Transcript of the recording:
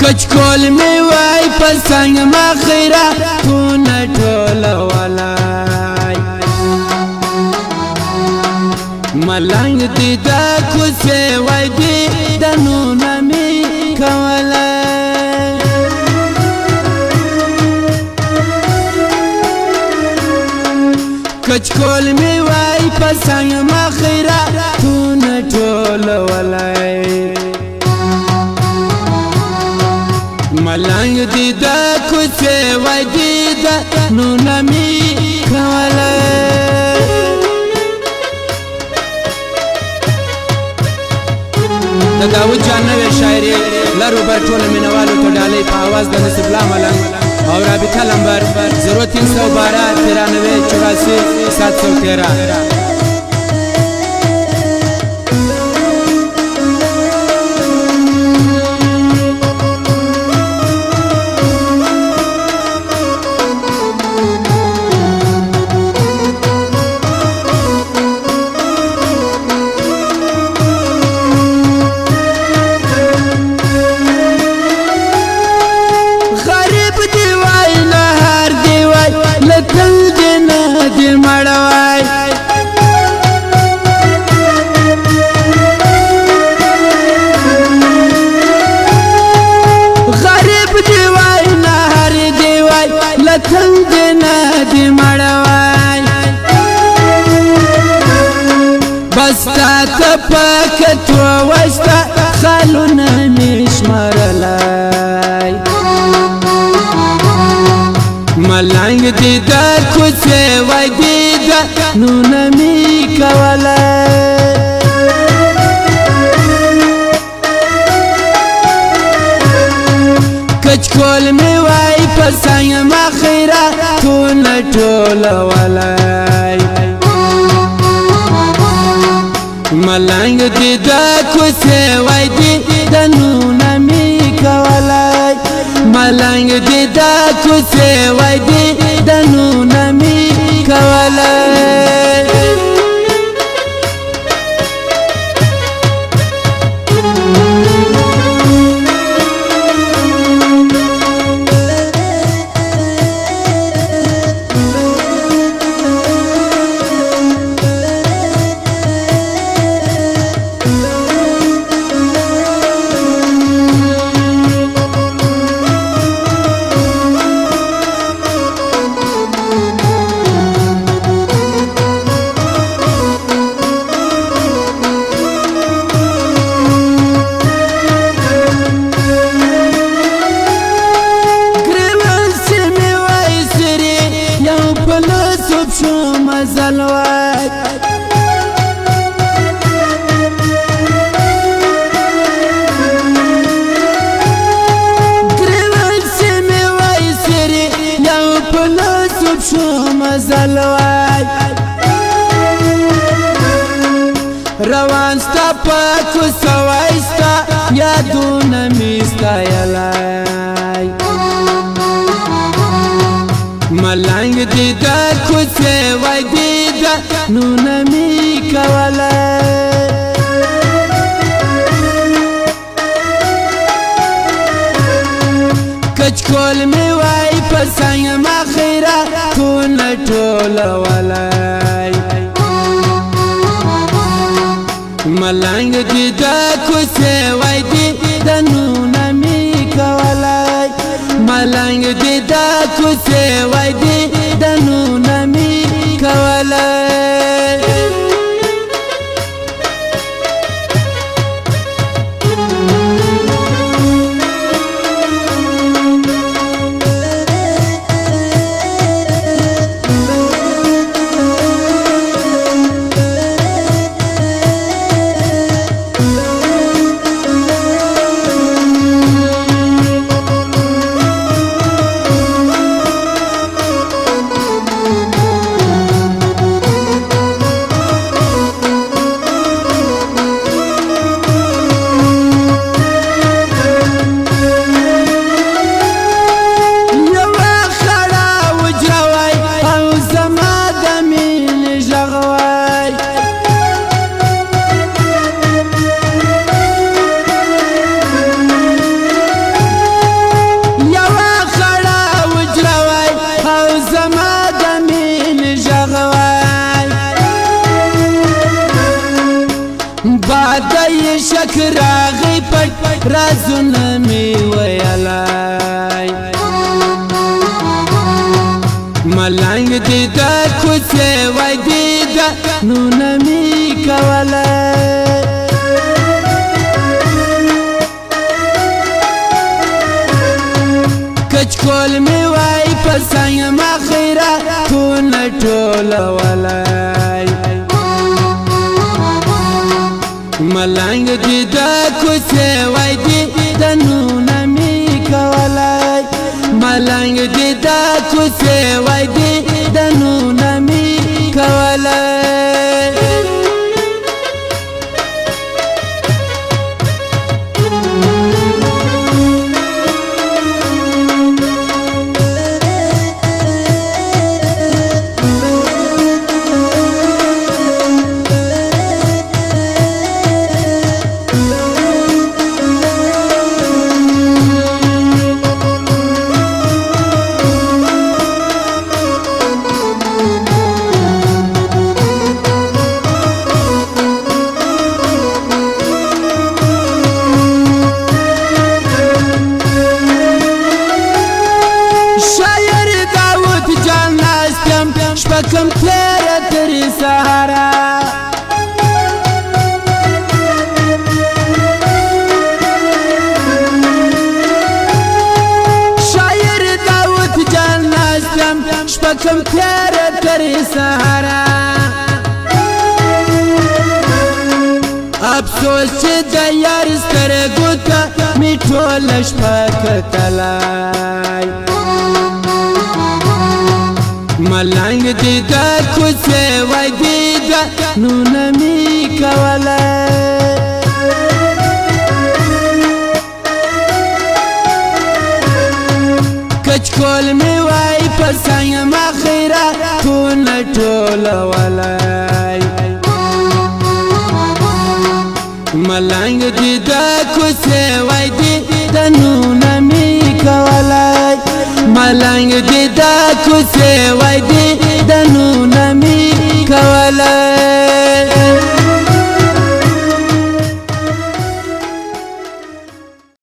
کچکول می وای پسنگ مخیره تون ټول ولای ملنګ دی دا کوڅه وای دی د نونه می کولای کچکول می وای پسنگ مخیره تون ټول ولای ملنګ دی دا کوڅه وای دی د نونه می کولای د داود جان نوې شاعري لرو بر ټوله مینوالو ته ډالۍ په اواز د نصیب الله ملنګ او رابطه لمبر 0312 93 84 713 بستا تپکتو وستا خالونا مشمرلای ملنګ دی دا کوڅه وای دی دا نونه می کولای کچکول می وای پسنګ مخیره تون ټول ولای ملنګ دی دا کوڅه وای دی د نونه می کولای ملنګ دی دا کوڅه وای دی د نونه می کولای مزلوات گریوان سمی وای سری یو پلاسوب شو مزلوات روان ستا پاکو سوایستا یادون میستا یلای ملنګ دی دا کوڅه وای دی دا نونه می کولای کچکول می وای پسنګ مخیره تون ټول ولای ملنګ دی دا کوڅه وای دی د نونه می کولای ملنګ دی دا کوڅه وای دی د نونه می کولای پټ رازونه می ویلای ملنګ دې د کوڅې وای دې د نونه می کولای کچکول می وای په څنګ مخیره کونه ټولولای ملنګ دې د کوڅې وای دې د نونه می کولای ملنګ دې د کوڅې وای دې د نونه می کولای شپکم تیره تری سهارا شاعر داود جان ناستم شپکم تیره تری سهارا افسوس چې د یار سترګو ته می ټوله شپه کتلای ملنګ دې د کوڅې وای دې د نونه می کولای کچکول می وای په څنګ مخیره کونه ټولولای ملنګ دې د کوڅې وای دې د نونه می کولای ملنګ دې د کوڅې وای دې د نونه می کولای